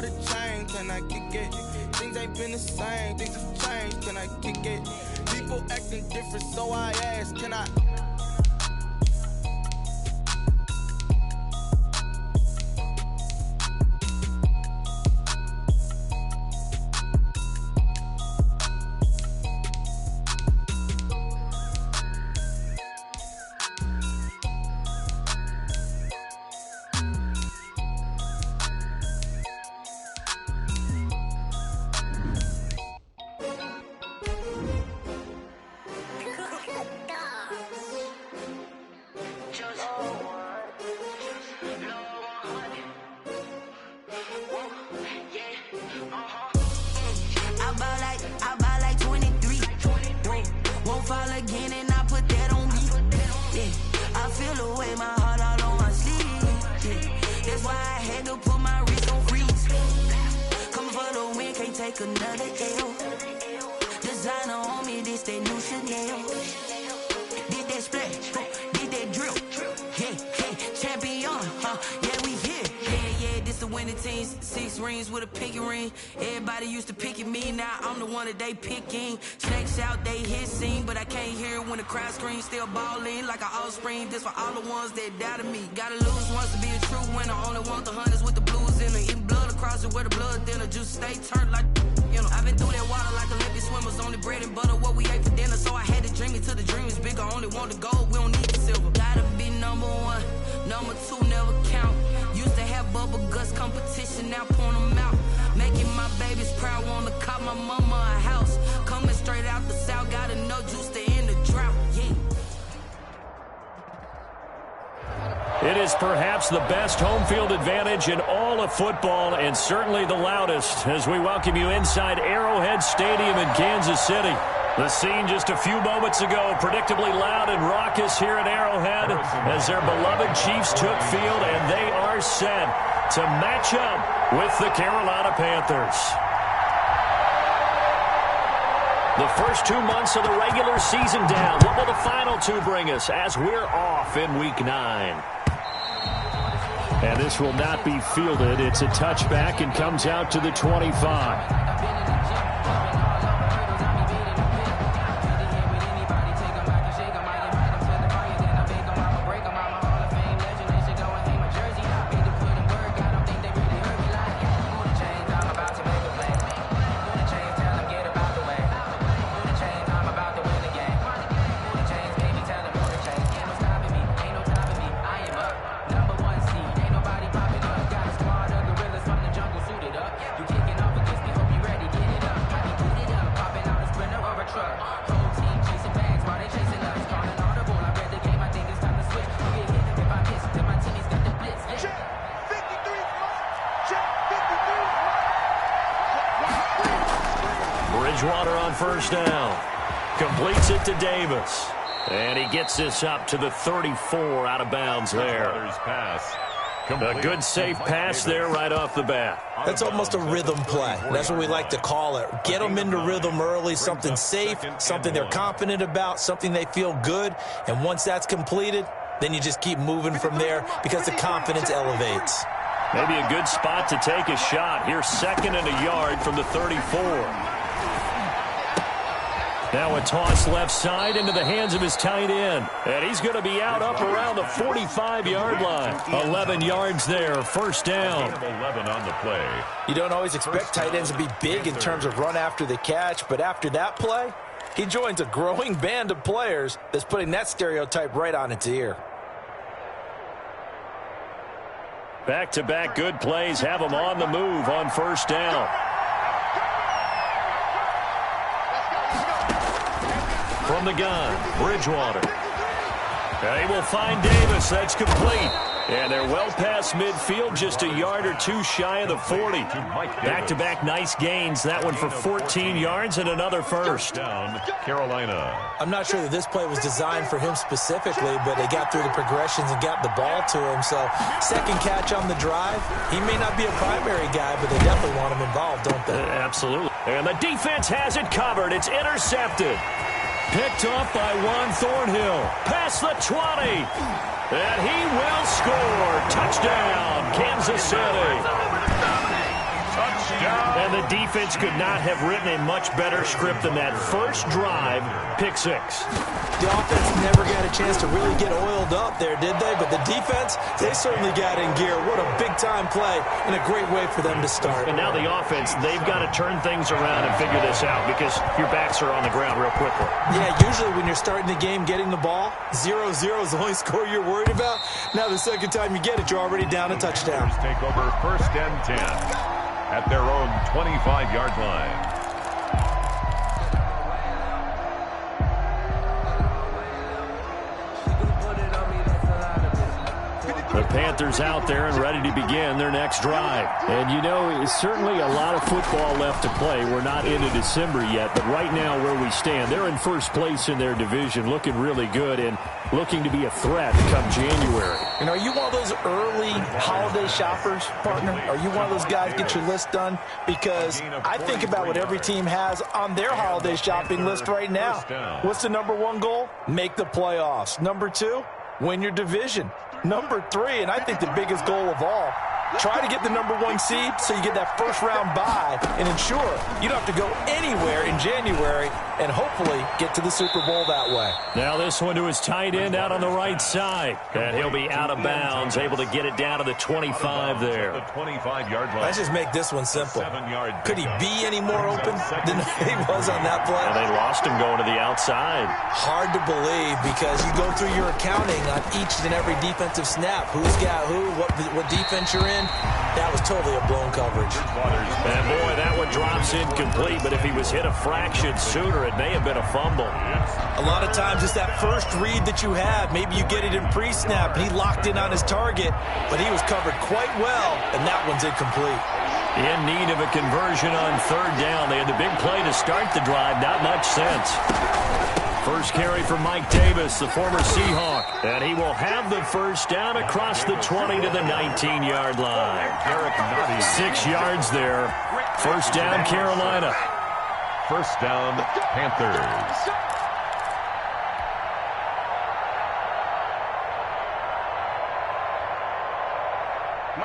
for the change, can I kick it? Things ain't been the same, things have changed, can I kick it? People acting different, so I ask, can I? They picking snakes out, they hissing, but I can't hear it when the crowd screams. Still balling like an offspring. This for all the ones that doubted me. Gotta lose once to be a true winner. Only want the hunters with the blues in it. Eating blood across it where the blood thinner. Juice stay turned like, you know. I've been through that water like Olympic swimmers. Only bread and butter what we ate for dinner. So I had to dream it till the dream is bigger. Only want the gold, we don't need the silver. Gotta be number one, number two never count. Used to have bubble guts competition, now point them out. Making my babies proud, wanna cop my mama a house. Coming straight out the south, got enough juice to end the drought, yeah. It is perhaps the best home field advantage in all of football, and certainly the loudest, as we welcome you inside Arrowhead Stadium in Kansas City. The scene just a few moments ago, predictably loud and raucous here at Arrowhead as their beloved Chiefs took field, and they are set to match up with the Carolina Panthers. The first 2 months of the regular season down. What will the final two bring us as we're off in Week 9? And this will not be fielded. It's a touchback and comes out to the 25. First down. Completes it to Davis. And he gets this up to the 34 out of bounds there. A good safe pass there right off the bat. That's almost a rhythm play. That's what we like to call it. Get them into rhythm early, something safe, something they're confident about, something they feel good. And once that's completed, then you just keep moving from there because the confidence elevates. Maybe a good spot to take a shot. Here's 2nd and a yard from the 34. Now a toss left side into the hands of his tight end. And he's going to be out up around the 45-yard line. 11 yards there, first down. 11 on the play. You don't always expect tight ends to be big in terms of run after the catch, but after that play, he joins a growing band of players that's putting that stereotype right on its ear. Back-to-back good plays have him on the move on first down. From the gun, Bridgewater. They will find Davis. That's complete. And they're well past midfield, just a yard or two shy of the 40. Back-to-back nice gains. That one for 14 yards and another first. Down, Carolina. I'm not sure that this play was designed for him specifically, but they got through the progressions and got the ball to him. So, second catch on the drive. He may not be a primary guy, but they definitely want him involved, don't they? Absolutely. And the defense has it covered. It's intercepted. Picked off by Juan Thornhill. Past the 20. And he will score. Touchdown, Kansas City. And the defense could not have written a much better script than that. First drive, pick six. The offense never got a chance to really get oiled up there, did they? But the defense, they certainly got in gear. What a big-time play and a great way for them to start. And now the offense, they've got to turn things around and figure this out because your backs are on the ground real quickly. Yeah, usually when you're starting the game getting the ball, 0-0 is the only score you're worried about. Now the second time you get it, you're already down a touchdown. Take over first and 10 at their own 25-yard line. The Panthers out there and ready to begin their next drive. And, you know, it's certainly a lot of football left to play. We're not into December yet, but right now where we stand, they're in first place in their division, looking really good and looking to be a threat come January. And are you one of those early holiday shoppers, partner? Are you one of those guys get your list done? Because I think about what every team has on their holiday shopping list right now. What's the number one goal? Make the playoffs. Number two, win your division. Number three, and I think the biggest goal of all, try to get the number one seed so you get that first round bye and ensure you don't have to go anywhere in January and hopefully get to the Super Bowl that way. Now this one to his tight end out on the right side. And he'll be out of bounds, able to get it down to the 25 there. The 25-yard line. Let's just make this one simple. Could he be any more open than he was on that play? And they lost him going to the outside. Hard to believe because you go through your accounting on each and every defensive snap. Who's got who, what defense you're in. That was totally a blown coverage. And boy, that one drops incomplete, but if he was hit a fraction sooner, it may have been a fumble. A lot of times it's that first read that you have. Maybe you get it in pre-snap, and he locked in on his target, but he was covered quite well, and that one's incomplete. In need of a conversion on third down. They had the big play to start the drive, not much sense. First carry for Mike Davis, the former Seahawk. And he will have the first down across the 20 to the 19-yard line. 6 yards there. First down, Carolina. First down, Panthers.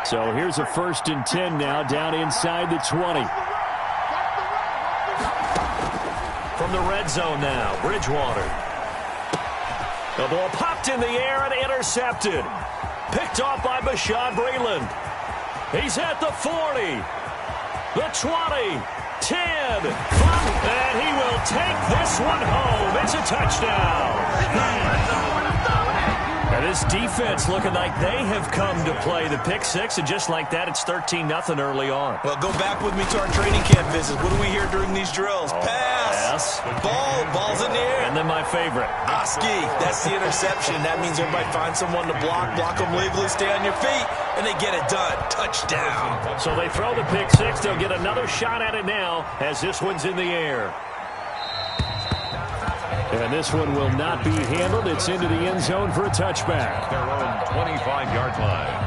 So here's a 1st and 10 now, down inside the 20. From the red zone now, Bridgewater. The ball popped in the air and intercepted. Picked off by Bashaud Breeland. He's at the 40, the 20, 10, 5, and he will take this one home. It's a touchdown. And this defense looking like they have come to play the pick six, and just like that, it's 13-0 early on. Well, go back with me to our training camp visit. What do we hear during these drills? Pass. Ball's in the air. And then my favorite. Oski, that's the interception. That means everybody finds someone to block them legally, stay on your feet, and they get it done. Touchdown. So they throw the pick six. They'll get another shot at it now as this one's in the air. And this one will not be handled. It's into the end zone for a touchback. Their own 25-yard line.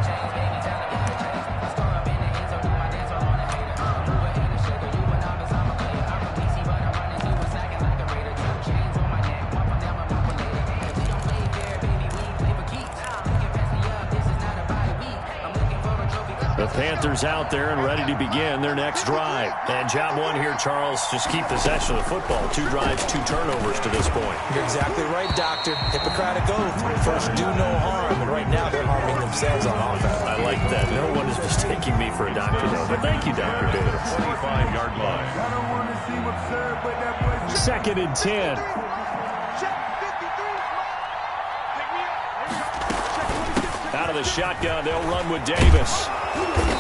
The Panthers out there and ready to begin their next drive. And job one here, Charles, just keep possession of the football. 2 drives, 2 turnovers to this point. You're exactly right, Doctor. Hippocratic oath. First, do no harm. And right now, they're harming themselves on offense. I like that. No one is mistaking me for a doctor, though. But thank you, Dr. Davis. 25-yard line. 2nd and 10. Out of the shotgun, they'll run with Davis.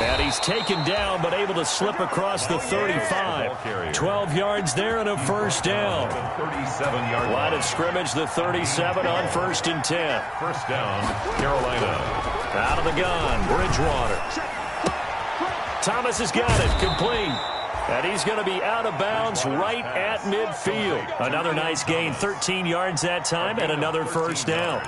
And he's taken down, but able to slip across the 35. 12 yards there and a first down. 37-yard line of scrimmage, the 37 on 1st and 10. First down, Carolina. Out of the gun, Bridgewater. Thomas has got it, complete. And he's going to be out of bounds right at midfield. Another nice gain, 13 yards that time, and another first down.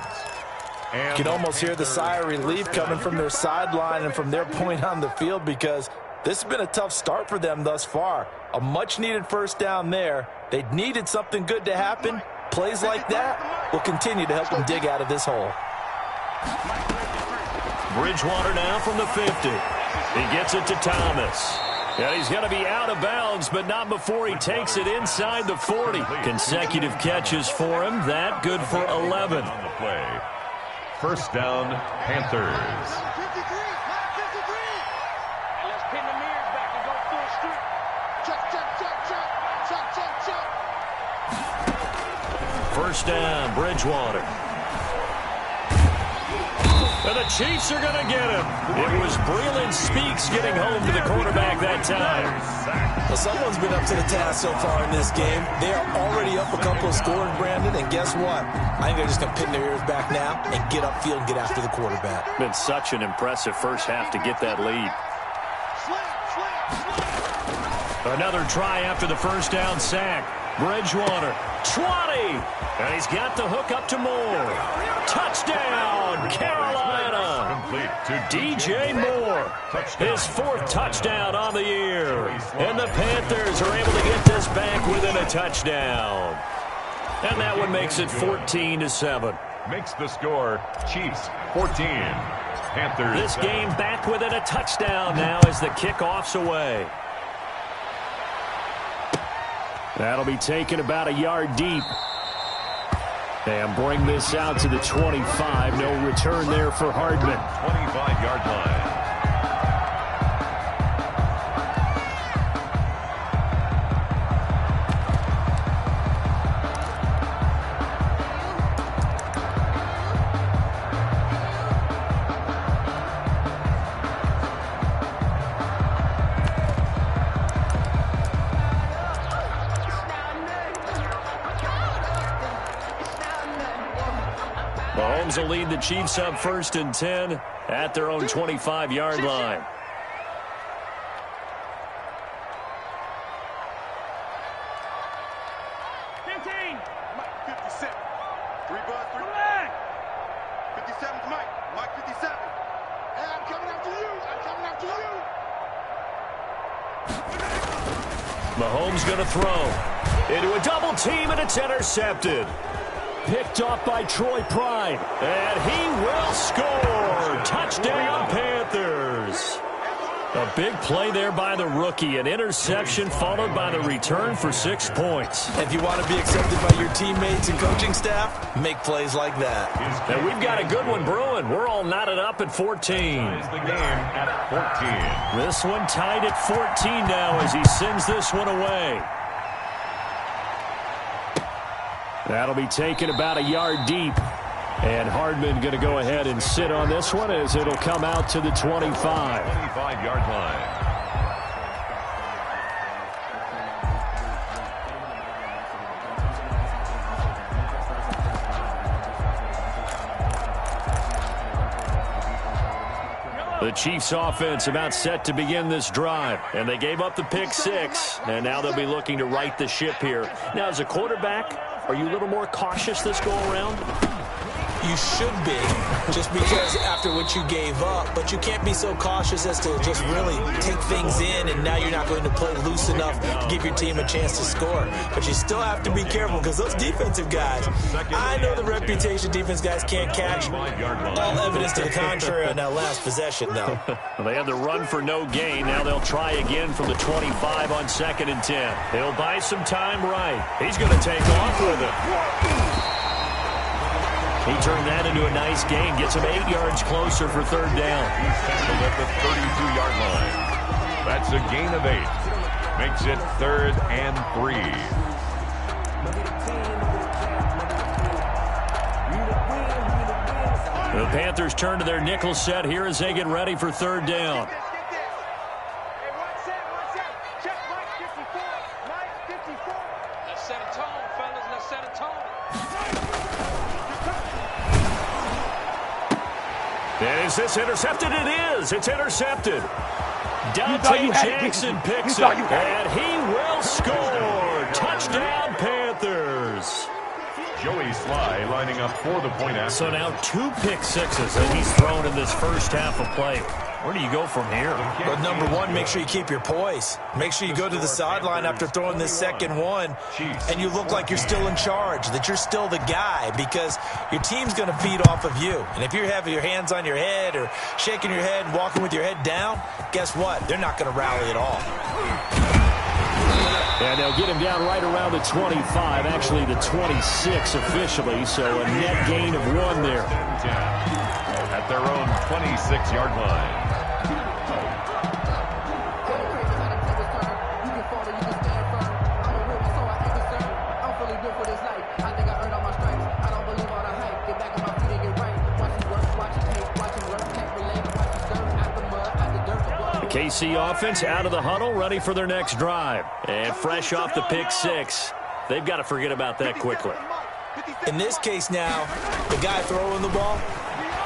You can almost hear the sigh of relief coming from their sideline and from their point on the field because this has been a tough start for them thus far. A much-needed first down there. They needed something good to happen. Plays like that will continue to help them dig out of this hole. Bridgewater now from the 50. He gets it to Thomas. And he's going to be out of bounds, but not before he takes it inside the 40. Consecutive catches for him. That good for 11. On the play. First down, Panthers. First down, Bridgewater. And the Chiefs are going to get him. It was Breeland Speaks getting home to the quarterback that time. Well, someone's been up to the task so far in this game. They are already up a couple of scores, Brandon, and guess what? I think they're just going to pin their ears back now and get upfield and get after the quarterback. Been such an impressive first half to get that lead. Another try after the first down sack. Bridgewater, 20, and he's got the hook up to Moore. Touchdown, Carolina. Complete to DJ Moore, his fourth touchdown on the year. And the Panthers are able to get this back within a touchdown. And that one makes it 14-7. Makes the score Chiefs 14. Panthers. This game back within a touchdown now as the kickoff's away. That'll be taken about a yard deep. And bring this out to the 25. No return there for Hardman. 25-yard line. Mahomes will lead the Chiefs up 1st and 10 at their own 25-yard line. Mahomes going to throw into a double team, and it's intercepted. Picked off by Troy Pride, and he will score. Touchdown, Panthers. A big play there by the rookie. An interception followed by the return for 6 points. If you want to be accepted by your teammates and coaching staff, make plays like that. And we've got a good one brewing. We're all knotted up at 14. Is the game at 14. This one tied at 14 now as he sends this one away. That'll be taken about a yard deep. And Hardman going to go ahead and sit on this one as it'll come out to the 25. 25-yard line. The Chiefs offense about set to begin this drive. And they gave up the pick 6. And now they'll be looking to right the ship here. Now, as a quarterback, are you a little more cautious this go around? You should be, just because after what you gave up, but you can't be so cautious as to just really take things in, and now you're not going to play loose enough to give your team a chance to score. But you still have to be careful because those defensive guys, I know the reputation defense guys can't catch. All evidence to the contrary on that last possession, though. Well, they had the run for no gain. Now they'll try again from the 25 on 2nd and 10. He'll buy some time right. He's going to take off with it. He turned that into a nice gain. Gets him 8 yards closer for 3rd down. He's tackled at the 32-yard line. That's a gain of 8. Makes it 3rd and 3. The Panthers turn to their nickel set here as they get ready for 3rd down. Let's set a tone, fellas. Let's set a tone. And is this intercepted? It is. It's intercepted. Dante Jackson picks it, and he will score. Touchdown, Panthers. Joey Sly lining up for the point after. So now 2 pick sixes that he's thrown in this first half of play. Where do you go from here? But number one, make sure you keep your poise. Make sure you go to the sideline after throwing this second one, and you look like you're still in charge, that you're still the guy, because your team's going to feed off of you. And if you're having your hands on your head or shaking your head and walking with your head down, guess what? They're not going to rally at all. And they'll get him down right around the 25, actually the 26 officially, so a net gain of 1 there. At their own 26-yard line. KC offense out of the huddle, ready for their next drive. And fresh off the pick 6. They've got to forget about that quickly. In this case now, the guy throwing the ball,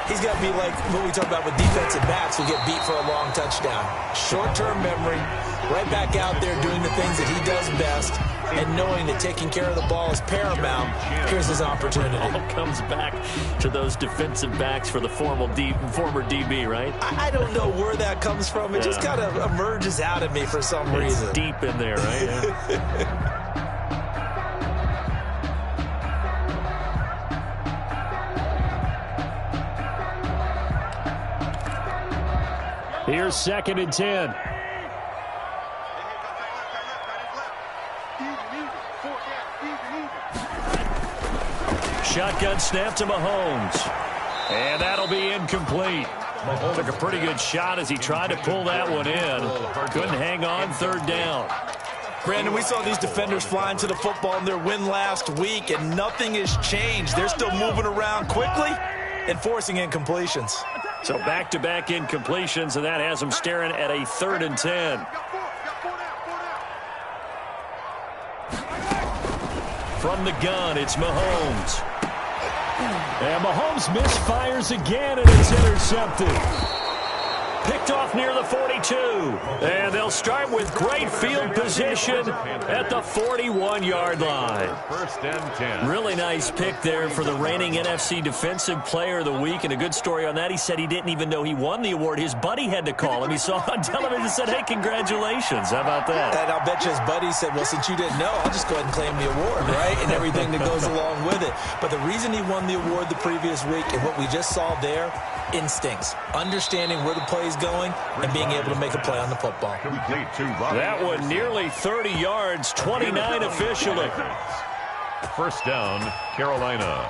he's got to be like what we talk about with defensive backs who get beat for a long touchdown. Short-term memory, right back out there doing the things that he does best, and knowing that taking care of the ball is paramount. Here's his opportunity. All comes back to those defensive backs for the former DB, right? I don't know where that comes from. It just kind of emerges out of me for some reason. It's deep in there, right? Yeah. Here's 2nd and 10. Shotgun snap to Mahomes. And that'll be incomplete. Took a pretty good shot as he tried to pull that one in. Couldn't hang on, 3rd down. Brandon, we saw these defenders flying to the football in their win last week, and nothing has changed. They're still moving around quickly and forcing incompletions. So back-to-back incompletions, and that has them staring at a 3rd and 10. From the gun, it's Mahomes. And Mahomes misfires again, and it's intercepted. Picked off near the 42. And they'll start with great field position at the 41-yard line. 1st and 10. Really nice pick there for the reigning NFC Defensive Player of the Week. And a good story on that, he said he didn't even know he won the award. His buddy had to call him. He saw it on television and said, hey, congratulations. How about that? And I'll bet you his buddy said, well, since you didn't know, I'll just go ahead and claim the award, right? And everything that goes along with it. But the reason he won the award the previous week and what we just saw there, instincts, understanding where the play is going, and being able to make a play on the football. That one nearly 30 yards, 29 officially. 1st down, Carolina.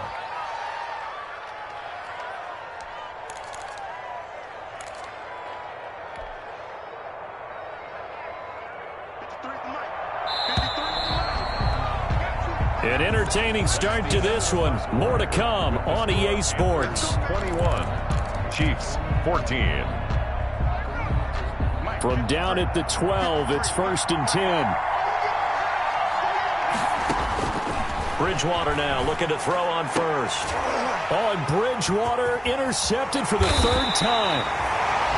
An entertaining start to this one. More to come on EA Sports. 21. Chiefs 14. From down at the 12, it's 1st and 10. Bridgewater now looking to throw on first. Oh, and Bridgewater intercepted for the 3rd time.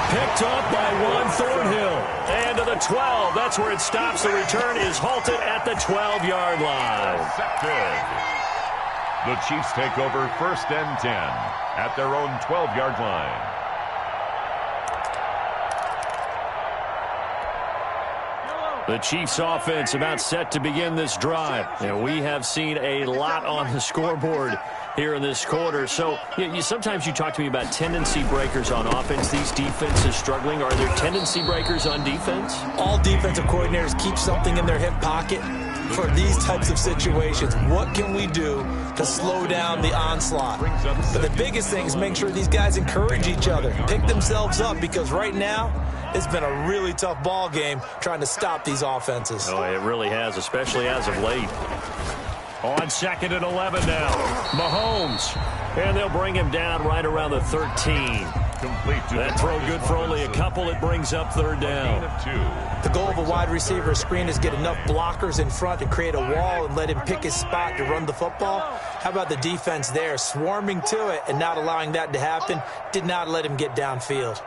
Picked up by Juan Thornhill. And to the 12. That's where it stops. The return is halted at the 12-yard line. The Chiefs take over 1st and 10 at their own 12-yard line. The Chiefs offense about set to begin this drive. And we have seen a lot on the scoreboard here in this quarter. So sometimes you talk to me about tendency breakers on offense. These defenses struggling. Are there tendency breakers on defense? All defensive coordinators keep something in their hip pocket for these types of situations. What can we do to slow down the onslaught? But the biggest thing is make sure these guys encourage each other, pick themselves up, because right now it's been a really tough ball game trying to stop these offenses. Oh, it really has, especially as of late. On 2nd and 11 now. Mahomes. And they'll bring him down right around the 13. That throw good for only a couple. It brings up 3rd down. The goal of a wide receiver screen is get enough blockers in front to create a wall and let him pick his spot to run the football. How about the defense there, swarming to it and not allowing that to happen? Did not let him get downfield.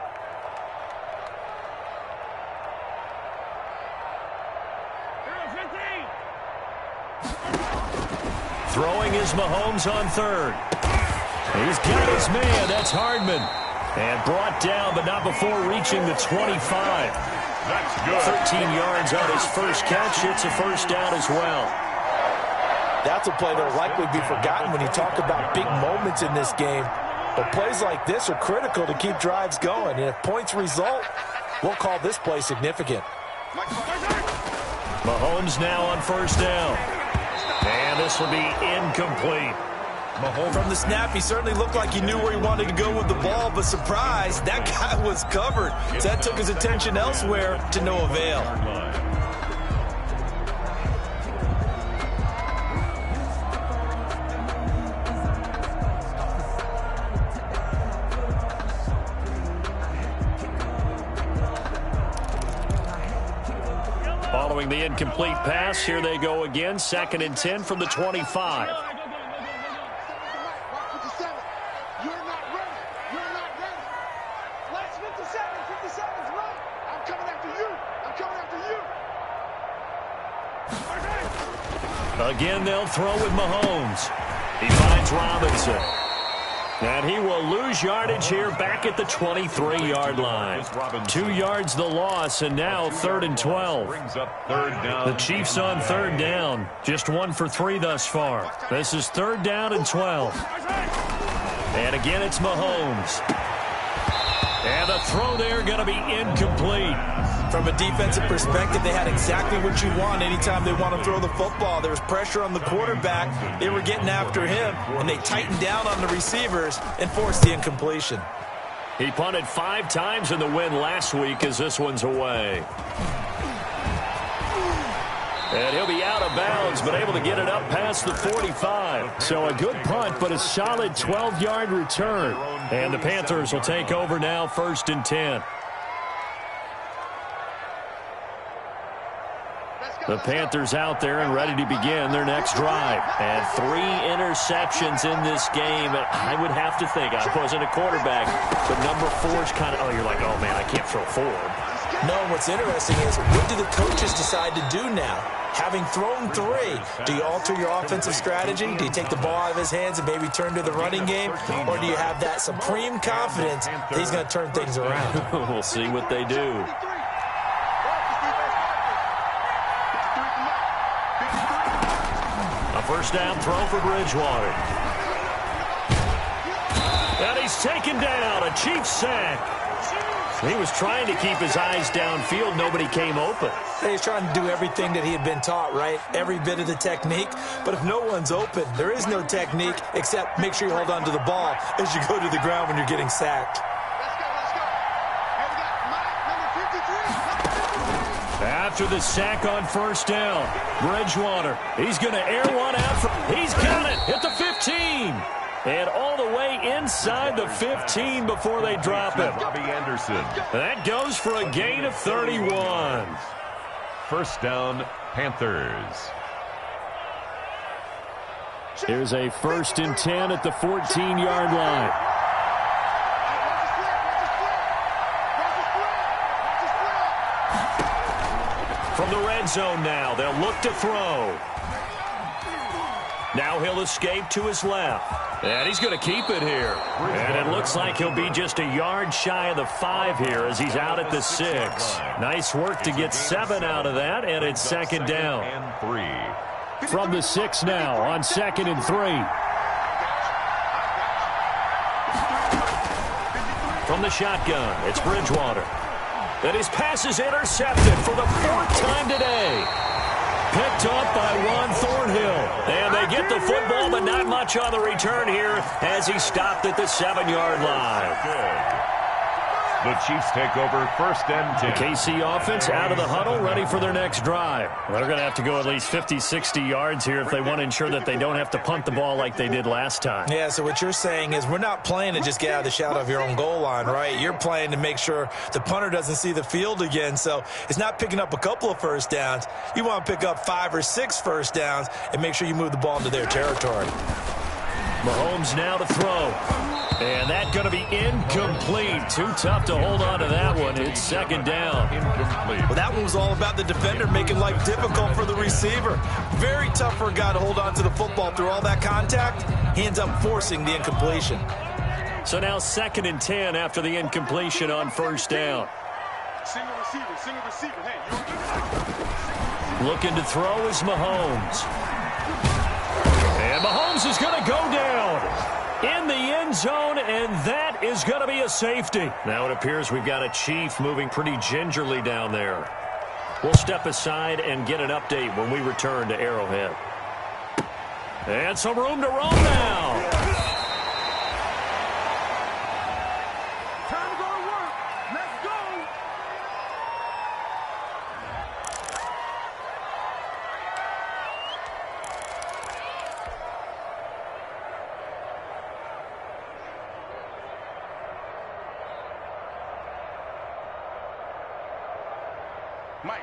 Throwing is Mahomes on 3rd. He's got his man. That's Hardman. And brought down, but not before reaching the 25. That's good. 13 yards on his first catch. It's a first down as well. That's a play that will likely be forgotten when you talk about big moments in this game. But plays like this are critical to keep drives going. And if points result, we'll call this play significant. Mahomes now on first down. And this will be incomplete. Mahomes, from the snap, he certainly looked like he knew where he wanted to go with the ball, but surprise, that guy was covered. So that took his attention elsewhere to no avail. Following the incomplete pass, here they go again. 2nd and 10 from the 25. Again, they'll throw with Mahomes. He finds Robinson. And he will lose yardage here back at the 23-yard line. 2 yards the loss, and now 3rd and 12. The Chiefs on 3rd down. Just 1 for 3 thus far. This is 3rd down and 12. And again, it's Mahomes. And the throw there going to be incomplete. From a defensive perspective, they had exactly what you want anytime they want to throw the football. There was pressure on the quarterback. They were getting after him, and they tightened down on the receivers and forced the incompletion. He punted 5 times in the win last week as this one's away. And he'll be out of bounds, but able to get it up past the 45. So a good punt, but a solid 12-yard return. And the Panthers will take over now, 1st and 10. The Panthers out there and ready to begin their next drive. And 3 interceptions in this game. I would have to think, I wasn't a quarterback, but number 4's kind of, you're like, oh, man, I can't throw forward. No, what's interesting is, what do the coaches decide to do now? Having thrown 3, do you alter your offensive strategy? Do you take the ball out of his hands and maybe turn to the running game? Or do you have that supreme confidence that he's going to turn things around? We'll see what they do. A first down throw for Bridgewater. And he's taken down. A Chiefs sack. He was trying to keep his eyes downfield. Nobody came open. He's trying to do everything that he had been taught, right? Every bit of the technique. But if no one's open, there is no technique except make sure you hold on to the ball as you go to the ground when you're getting sacked. After the sack on first down, Bridgewater, he's going to air one out. He's got it at the 15. And all the way inside the 15 before they drop it. Bobby Anderson. That goes for a gain of 31. First down, Panthers. Here's a 1st and 10 at the 14-yard line. From the red zone now, they'll look to throw. Now he'll escape to his left. And he's going to keep it here. And it looks like he'll be just a yard shy of the 5 here as he's out at the 6. Nice work to get 7 out of that, and it's 2nd down. From the 6 now on 2nd and 3. From the shotgun, it's Bridgewater. And his pass is intercepted for the 4th time today. Picked up by Juan Thornhill. And they get the football, but not much on the return here as he stopped at the 7-yard line. The Chiefs take over 1st and 10. The KC offense out of the huddle, ready for their next drive. Well, they're going to have to go at least 50, 60 yards here if they want to ensure that they don't have to punt the ball like they did last time. Yeah, so what you're saying is we're not playing to just get out of the shadow of your own goal line, right? You're playing to make sure the punter doesn't see the field again. So it's not picking up a couple of first downs. You want to pick up 5 or 6 first downs and make sure you move the ball into their territory. Mahomes now to throw. And that's going to be incomplete. Too tough to hold on to that one. It's 2nd down. Incomplete. Well, that one was all about the defender making life difficult for the receiver. Very tough for a guy to hold on to the football through all that contact. He ends up forcing the incompletion. So now 2nd and 10 after the incompletion on first down. Single receiver. Hey, Looking to throw is Mahomes. And Mahomes is going to go down in the end zone, and that is going to be a safety. Now it appears we've got a Chief moving pretty gingerly down there. We'll step aside and get an update when we return to Arrowhead. And some room to roam now. time to go to work. Let's go.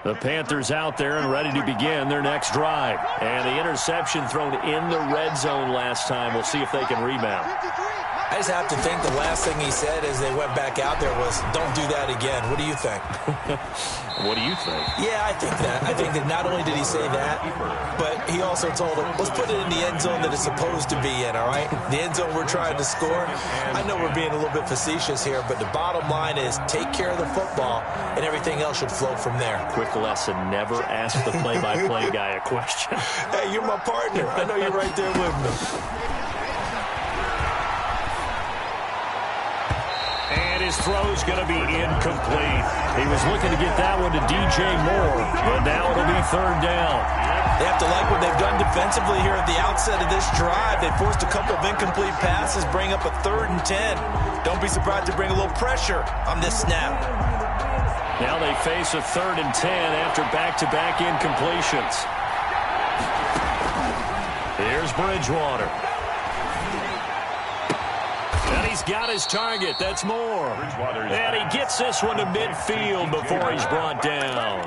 The Panthers out there and ready to begin their next drive. And the interception thrown in the red zone last time. We'll see if they can rebound. I just have to think the last thing he said as they went back out there was, don't do that again. What do you think? What do you think? Yeah, I think that. I think that not only did he say that, but he also told him, let's put it in the end zone that it's supposed to be in, all right? The end zone we're trying to score. I know we're being a little bit facetious here, but the bottom line is take care of the football, and everything else should flow from there. Quick lesson, never ask the play-by-play guy a question. Hey, you're my partner. I know you're right there with me. And his throw's going to be incomplete. He was looking to get that one to DJ Moore, but now it'll be 3rd down. They have to like what they've done defensively here at the outset of this drive. They forced a couple of incomplete passes, bring up a 3rd and 10. Don't be surprised to bring a little pressure on this snap. Now they face a 3rd and 10 after back-to-back incompletions. Here's Bridgewater. And he's got his target. That's Moore. And he gets this one to midfield before he's brought down.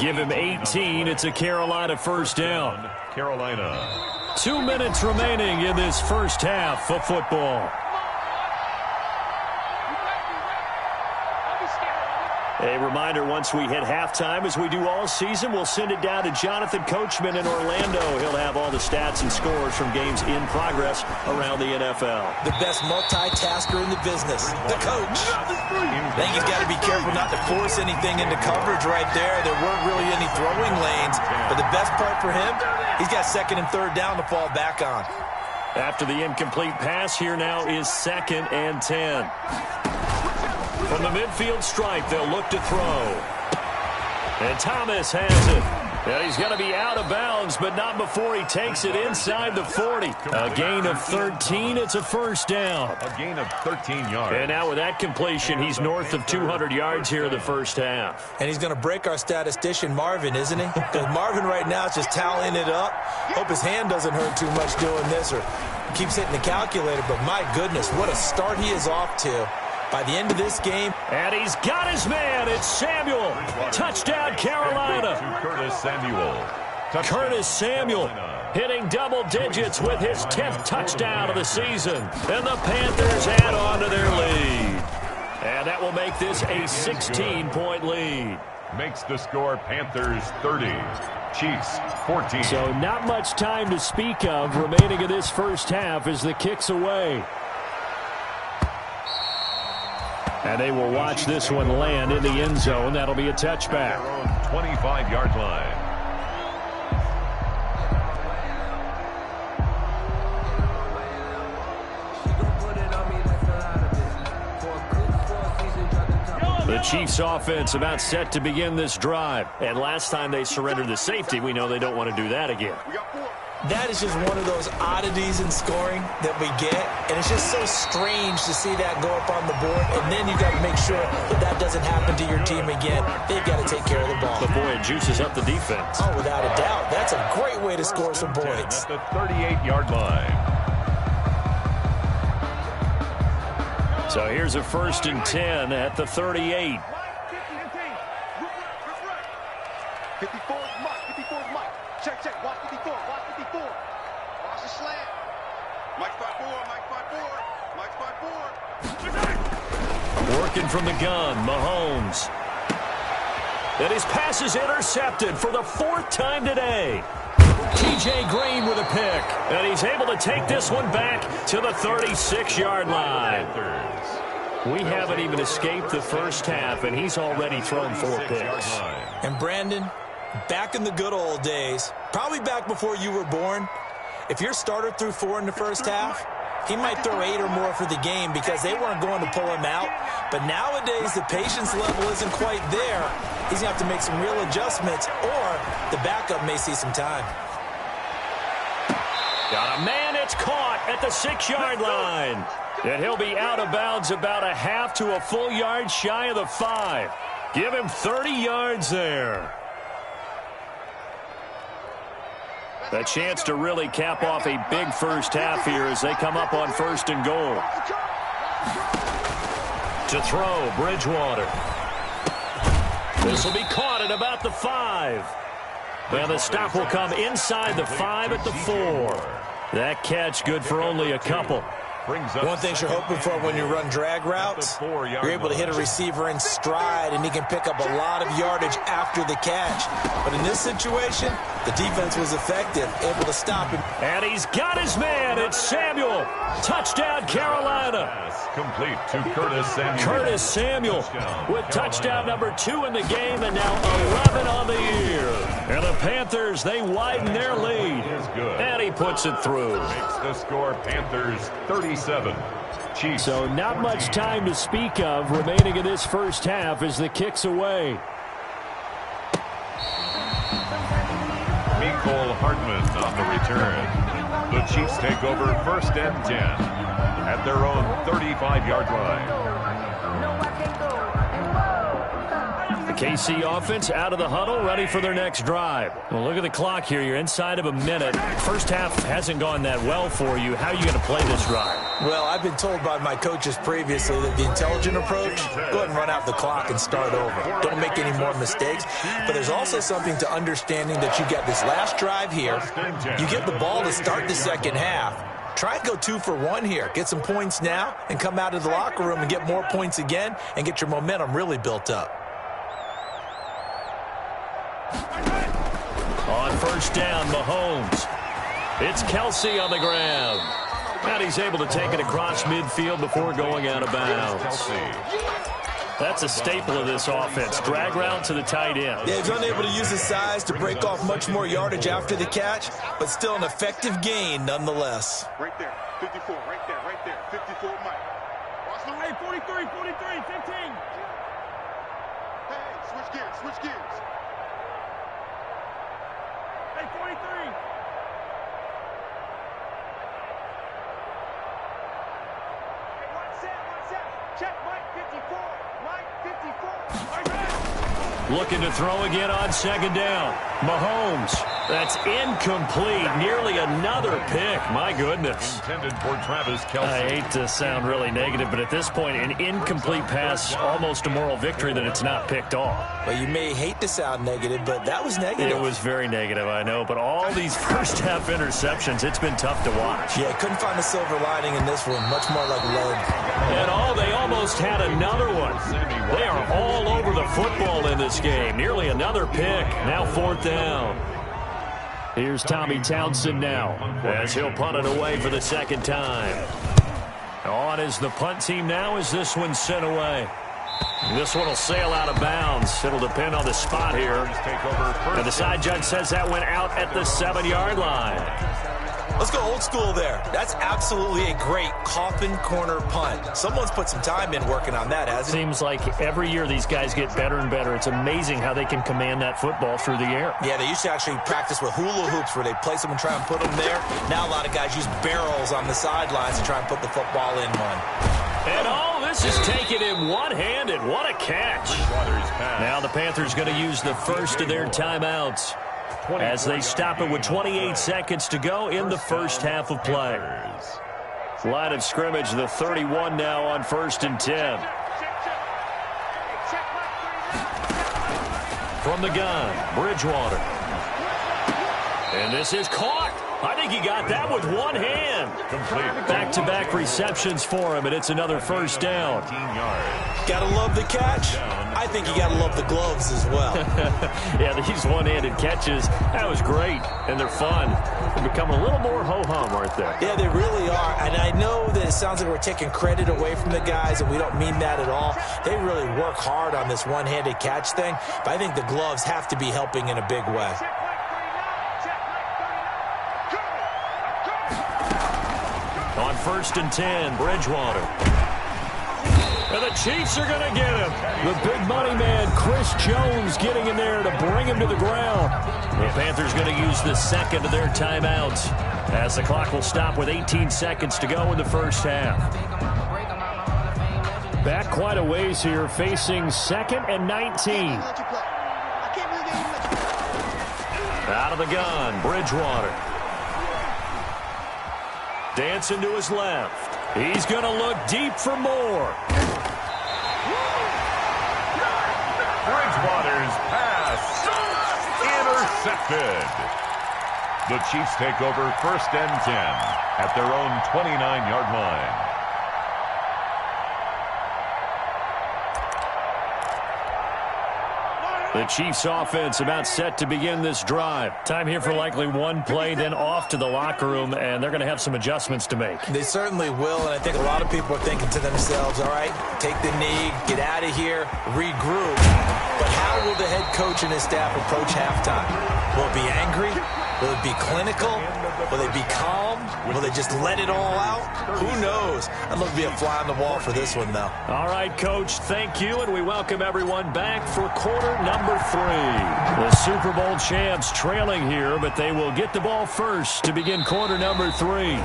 Give him 18. It's a Carolina 1st down. Carolina. 2 minutes remaining in this first half of football. A reminder, once we hit halftime, as we do all season, we'll send it down to Jonathan Coachman in Orlando. He'll have all the stats and scores from games in progress around the NFL. The best multitasker in the business, the coach. I think he's got to be careful not to force anything into coverage right there. There weren't really any throwing lanes. But the best part for him, he's got 2nd and 3rd down to fall back on. After the incomplete pass, here now is 2nd and 10. From the midfield stripe, they'll look to throw. And Thomas has it. And he's going to be out of bounds, but not before he takes it inside the 40. A gain of 13. It's a 1st down. A gain of 13 yards. And now with that completion, he's north of 200 yards here in the first half. And he's going to break our statistician Marvin, isn't he? Because Marvin right now is just tallying it up. Hope his hand doesn't hurt too much doing this or keeps hitting the calculator. But my goodness, what a start he is off to. By the end of this game. And he's got his man. It's Samuel. Touchdown, Carolina. Curtis Samuel. Curtis Samuel hitting double digits with his 10th touchdown of the season. And the Panthers add on to their lead. And that will make this a 16-point lead. Makes the score Panthers 30. Chiefs 14. So not much time to speak of remaining in this first half as the kick's away. And they will watch this one land in the end zone. That'll be a touchback. 25-yard line. The Chiefs offense about set to begin this drive. And last time they surrendered the safety, we know they don't want to do that again. That is just one of those oddities in scoring that we get. And it's just so strange to see that go up on the board. And then you got to make sure that that doesn't happen to your team again. They've got to take care of the ball. But boy, it juices up the defense. Oh, without a doubt. That's a great way to score some points. At the 38-yard line. So here's a 1st and 10 at the 38. 54 Mike. Check. Watch 54. Watch the slant. Mike 5-4. Working from the gun, Mahomes. And his pass is intercepted for the 4th time today. T.J. Green with a pick. And he's able to take this one back to the 36-yard line. We haven't even escaped the first half, and he's already thrown 4 picks. And Brandon, back in the good old days, probably back before you were born, if your starter threw 4 in the first half, he might throw 8 or more for the game because they weren't going to pull him out. But nowadays, the patience level isn't quite there. He's going to have to make some real adjustments, or the backup may see some time. Got a man, it's caught at the 6-yard line. And he'll be out of bounds about a half to a full yard shy of the 5. Give him 30 yards there. A chance to really cap off a big first half here as they come up on 1st and goal. To throw, Bridgewater. This will be caught at about the 5. And the stop will come inside the 5 at the 4. That catch good for only a couple. One thing you're hoping for when you run drag routes, you're able to hit a receiver in stride, and he can pick up a lot of yardage after the catch. But in this situation, the defense was effective, able to stop him. And he's got his man. It's Samuel. Touchdown, Carolina. Complete to Curtis Samuel. Curtis Samuel with touchdown number 2 in the game, and now 11 on the year. And the Panthers, they widen their lead. And he puts it through. Makes the score Panthers 37. Chiefs. So not much time to speak of remaining in this first half as the kick's away. Mecole Hardman on the return. The Chiefs take over 1st and 10 at their own 35-yard line. The KC offense out of the huddle, ready for their next drive. Well, look at the clock here. You're inside of a minute. First half hasn't gone that well for you. How are you going to play this drive? Well, I've been told by my coaches previously that the intelligent approach, go ahead and run out the clock and start over. Don't make any more mistakes. But there's also something to understanding that you got this last drive here. You get the ball to start the second half. Try and go 2 for 1 here. Get some points now and come out of the locker room and get more points again and get your momentum really built up. On 1st down, Mahomes. It's Kelsey on the ground. And he's able to take it across midfield before going out of bounds. That's a staple of this offense. Drag route to the tight end. Yeah, he's unable to use his size to break off much more yardage after the catch, but still an effective gain nonetheless. Right there, 54, right there, 54, Mike. Watch the right, 43, 15. Hey, switch gears. Hey, 43. Check Mike 54. Looking to throw again on 2nd down. Mahomes. That's incomplete. Nearly another pick. My goodness. Intended for Travis Kelce. I hate to sound really negative, but at this point, an incomplete pass, almost a moral victory that it's not picked off. Well, you may hate to sound negative, but that was negative. It was very negative, I know. But all these first-half interceptions, it's been tough to watch. Yeah, couldn't find a silver lining in this one. Much more like lead. And they almost had another one. They are all over the football in this game. Nearly another pick. Now 4th down. Here's Tommy Townsend now as he'll punt it away for the 2nd time. On is the punt team now as this one's sent away. This one will sail out of bounds. It'll depend on the spot here. And the side judge says that went out at the 7-yard line. Let's go old school there. That's absolutely a great coffin corner punt. Someone's put some time in working on that, hasn't it? Seems like every year these guys get better and better. It's amazing how they can command that football through the air. Yeah, they used to actually practice with hula hoops where they place them and try and put them there. Now a lot of guys use barrels on the sidelines to try and put the football in one. And this is taken in one-handed. What a catch. Now the Panthers going to use the first of their timeouts as they stop it with 28 seconds to go in the first half of play. Line of scrimmage, the 31 now on 1st and 10. From the gun, Bridgewater. And this is caught. I think he got that with one hand. Back-to-back receptions for him, and it's another 1st down. Gotta love the catch. I think you got to love the gloves as well. Yeah, these one-handed catches, that was great, and they're fun. They're becoming a little more ho-hum, aren't they? Yeah, they really are, and I know that it sounds like we're taking credit away from the guys, and we don't mean that at all. They really work hard on this one-handed catch thing, but I think the gloves have to be helping in a big way. On 1st and 10, Bridgewater. And the Chiefs are going to get him. The big money man, Chris Jones, getting in there to bring him to the ground. The Panthers going to use the second of their timeouts as the clock will stop with 18 seconds to go in the first half. Back quite a ways here, facing 2nd and 19. Out of the gun, Bridgewater. Dancing to his left. He's going to look deep for more. Bridgewater's pass intercepted. The Chiefs take over 1st and 10 at their own 29-yard line. The Chiefs offense about set to begin this drive. Time here for likely one play, then off to the locker room, and they're going to have some adjustments to make. They certainly will, and I think a lot of people are thinking to themselves, all right, take the knee, get out of here, regroup. But how will the head coach and his staff approach halftime? Will it be angry? Will it be clinical? Will they be calm? Will they just let it all out? Who knows? I'd love to be a fly on the wall for this one, though. All right, Coach, thank you, and we welcome everyone back for quarter number 3. The Super Bowl champs trailing here, but they will get the ball first to begin quarter number 3.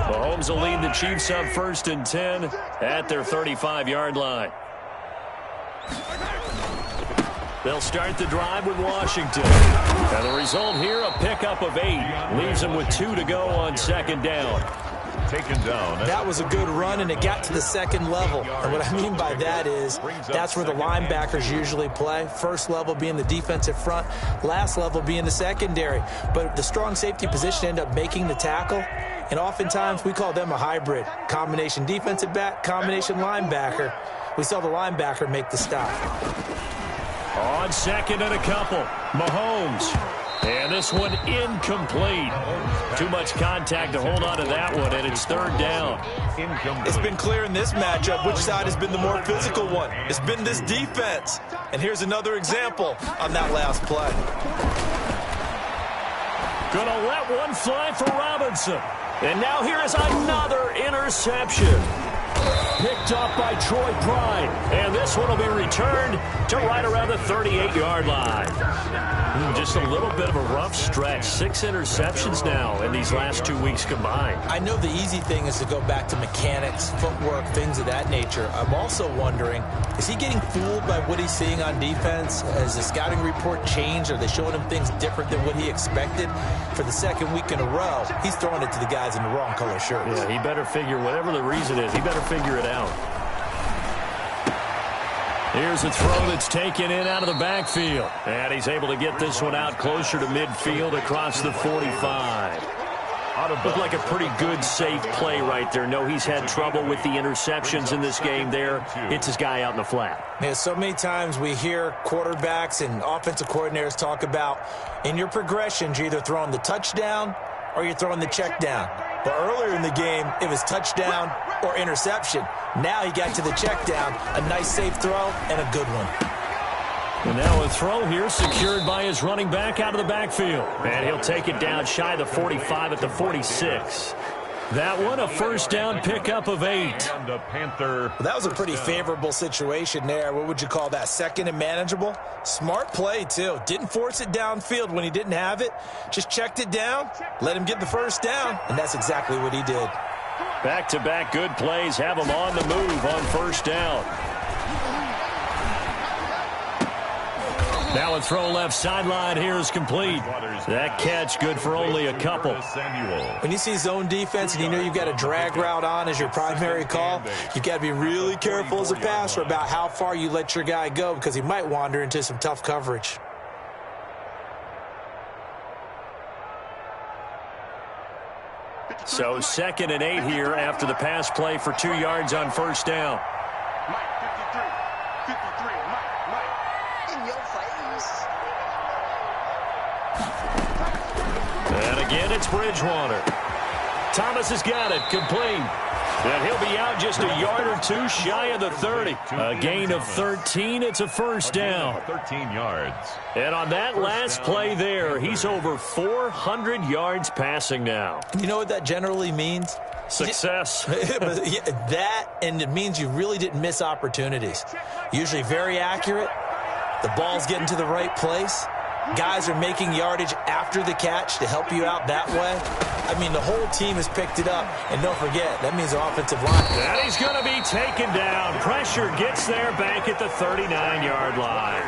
Mahomes will lead the Chiefs up 1st and 10 at their 35-yard line. They'll start the drive with Washington. And the result here, a pickup of 8. Leaves them with 2 to go on 2nd down. Taken down. That was a good run, and it got to the 2nd level. And what I mean by that is that's where the linebackers usually play. First level being the defensive front, last level being the secondary. But the strong safety position ended up making the tackle. And oftentimes we call them a hybrid. Combination defensive back, combination linebacker. We saw the linebacker make the stop. On 2nd and a couple, Mahomes. And this one incomplete. Too much contact to hold on to that one, and it's 3rd down. It's been clear in this matchup which side has been the more physical one. It's been this defense. And here's another example on that last play. Gonna let one fly for Robinson. And now here is another interception. Picked off by Troy Pride. And this one will be returned to right around the 38-yard line. Just a little bit of a rough stretch. 6 interceptions now in these last 2 weeks combined. I know the easy thing is to go back to mechanics, footwork, things of that nature. I'm also wondering, is he getting fooled by what he's seeing on defense? Has the scouting report changed? Are they showing him things different than what he expected? For the 2nd week in a row, he's throwing it to the guys in the wrong color shirts. Yeah, he better figure, whatever the reason is, he better figure it out. Here's a throw that's taken in out of the backfield. And he's able to get this one out closer to midfield across the 45. Looked like a pretty good, safe play right there. No, he's had trouble with the interceptions in this game there. It's his guy out in the flat. Yeah, so many times we hear quarterbacks and offensive coordinators talk about, in your progressions, you're either throwing the touchdown or you're throwing the check down. But earlier in the game, it was touchdown or interception. Now he got to the check down, a nice safe throw, and a good one. And now a throw here secured by his running back out of the backfield. And he'll take it down shy of the 45 at the 46. That one, a 1st down pickup of 8. And a Panther. Well, that was a pretty favorable situation there. What would you call that? 2nd and manageable? Smart play, too. Didn't force it downfield when he didn't have it. Just checked it down, let him get the 1st down, and that's exactly what he did. Back-to-back good plays have him on the move on 1st down. Now a throw left sideline here is complete. That catch good for only a couple. When you see zone defense and you know you've got a drag route on as your primary call, you've got to be really careful as a passer about how far you let your guy go because he might wander into some tough coverage. So 2nd and 8 here after the pass play for 2 yards on first down. Mike, 53. 53. Mike. In your face. And again, it's Bridgewater. Thomas has got it. Complete. And he'll be out just a yard or two shy of the 30. A gain of 13. It's a first down. 13 yards. And on that last play there, he's over 400 yards passing now. You know what that generally means? Success. That, and it means you really didn't miss opportunities. Usually very accurate. The ball's getting to the right place. Guys are making yardage after the catch to help you out that way. I mean, the whole team has picked it up. And don't forget, that means the offensive line. And he's going to be taken down. Pressure gets there back at the 39-yard line.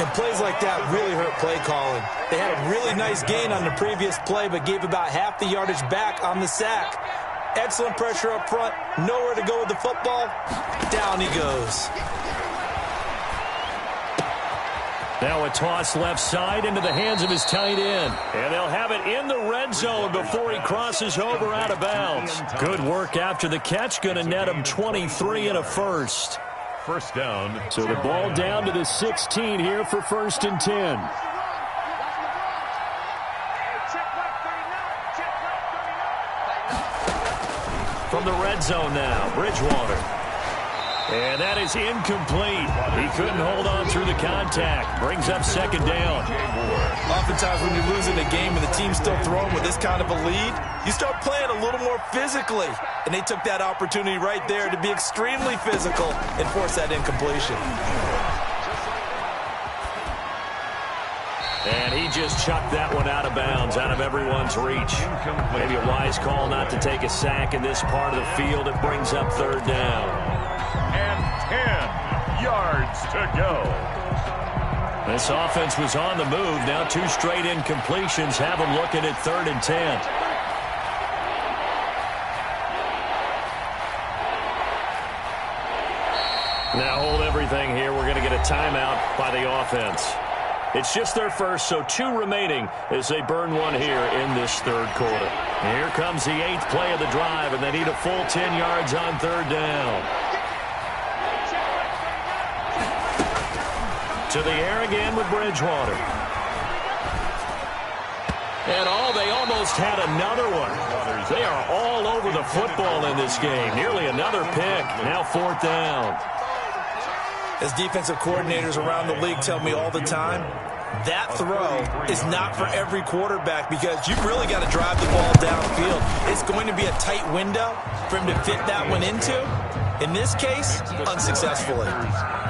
And plays like that really hurt play calling. They had a really nice gain on the previous play, but gave about half the yardage back on the sack. Excellent pressure up front. Nowhere to go with the football. Down he goes. Now a toss left side into the hands of his tight end. And they'll have it in the red zone before he crosses over out of bounds. Good work after the catch. Going to net him 23 and a first. First down. So the ball down to the 16 here for 1st and 10. From the red zone now, Bridgewater. And that is incomplete. He couldn't hold on through the contact. Brings up 2nd down. Oftentimes when you're losing a game and the team's still throwing with this kind of a lead, you start playing a little more physically. And they took that opportunity right there to be extremely physical and force that incompletion. And he just chucked that one out of bounds, out of everyone's reach. Maybe a wise call not to take a sack in this part of the field. It brings up 3rd down. And 10 yards to go. This offense was on the move. Now 2 straight incompletions have them looking at 3rd and 10. Now hold everything here. We're going to get a timeout by the offense. It's just their first, so 2 remaining as they burn one here in this 3rd quarter. Here comes the 8th play of the drive, and they need a full 10 yards on 3rd down. To the air again with Bridgewater. And they almost had another one. They are all over the football in this game. Nearly another pick. Now 4th down. As defensive coordinators around the league tell me all the time, that throw is not for every quarterback because you've really got to drive the ball downfield. It's going to be a tight window for him to fit that one into. In this case, unsuccessfully.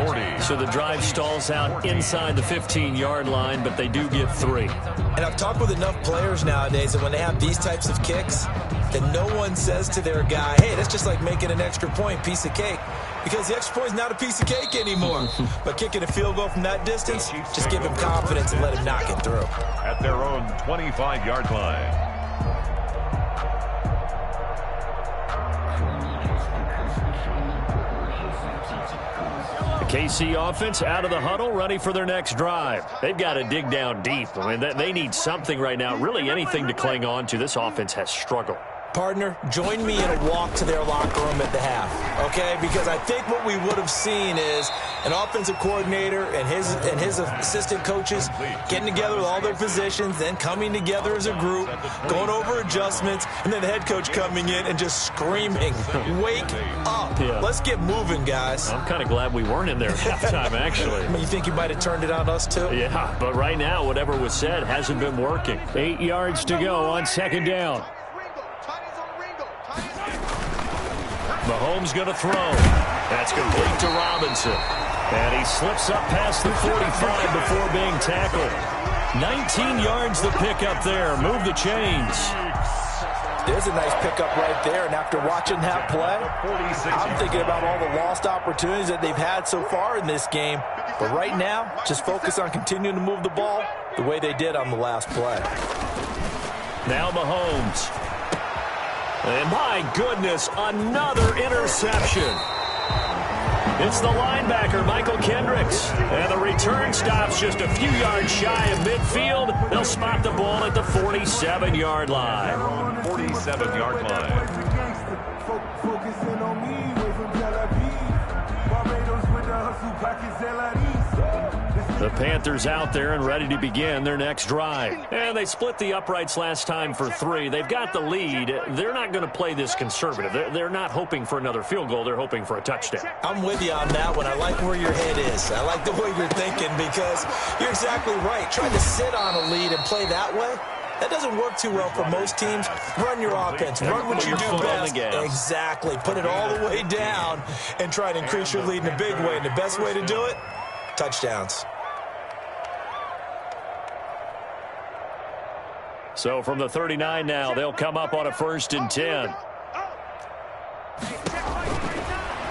40. So the drive stalls out inside the 15-yard line, but they do get 3. And I've talked with enough players nowadays that when they have these types of kicks, that no one says to their guy, hey, that's just like making an extra point, piece of cake. Because the extra point is not a piece of cake anymore. But kicking a field goal from that distance, just give him confidence and let him knock it through. At their own 25-yard line. KC offense out of the huddle, ready for their next drive. They've got to dig down deep. I mean, they need something right now, really anything to cling on to. This offense has struggled. Partner, join me in a walk to their locker room at the half, okay? Because I think what we would have seen is an offensive coordinator and his assistant coaches getting together with all their positions, then coming together as a group, going over adjustments, and then the head coach coming in and just screaming, wake up. Yeah. Let's get moving, guys. I'm kind of glad we weren't in there at halftime, actually. I mean, you think you might have turned it on us, too? Yeah, but right now, whatever was said hasn't been working. 8 yards to go on 2nd down. Mahomes going to throw. That's complete to Robinson. And he slips up past the 45 before being tackled. 19 yards the pickup there. Move the chains. There's a nice pickup right there. And after watching that play, I'm thinking about all the lost opportunities that they've had so far in this game. But right now, just focus on continuing to move the ball the way they did on the last play. Now Mahomes. And my goodness, another interception. It's the linebacker, Michael Kendricks. And the return stops just a few yards shy of midfield. They'll spot the ball at the 47-yard line. 47-yard line. The Panthers out there and ready to begin their next drive. And they split the uprights last time for 3. They've got the lead. They're not going to play this conservative. They're not hoping for another field goal. They're hoping for a touchdown. I'm with you on that one. I like where your head is. I like the way you're thinking because you're exactly right. Trying to sit on a lead and play that way, that doesn't work too well for most teams. Run your offense. Run what you do best. Exactly. Put it all the way down and try to increase your lead in a big way. And the best way to do it, touchdowns. So from the 39 now, they'll come up on a 1st and 10.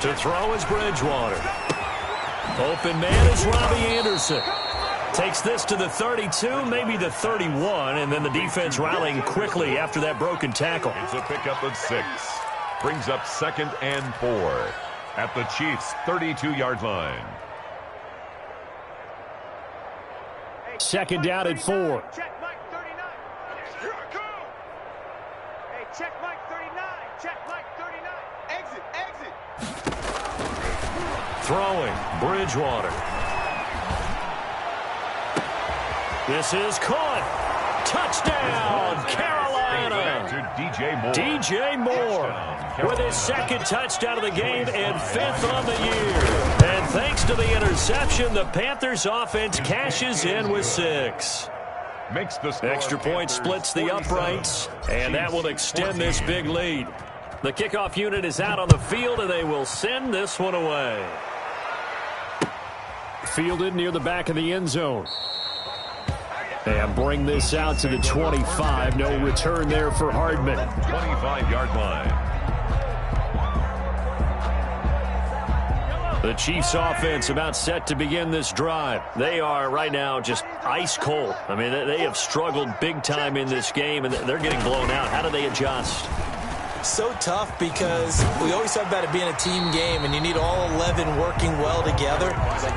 To throw is Bridgewater. Open man is Robbie Anderson. Takes this to the 32, maybe the 31, and then the defense rallying quickly after that broken tackle. It's a pickup of 6. Brings up 2nd and 4 at the Chiefs' 32-yard line. 2nd down at 4. Check Mike 39. Here I go. Hey, check Mike 39. Check Mike 39. Exit. Throwing, Bridgewater. This is caught. Touchdown, Carolina. DJ Moore with his 2nd touchdown of the game and 5th on the year. And thanks to the interception, the Panthers offense cashes in with 6. Makes the score. Extra point splits the uprights, and that will extend this big lead. The kickoff unit is out on the field, and they will send this one away. Fielded near the back of the end zone. And bring this out to the 25. No return there for Hardman. 25-yard line. The Chiefs offense about set to begin this drive. They are right now just ice cold. I mean, they have struggled big time in this game, and they're getting blown out. How do they adjust? So tough because we always talk about it being a team game, and you need all 11 working well together.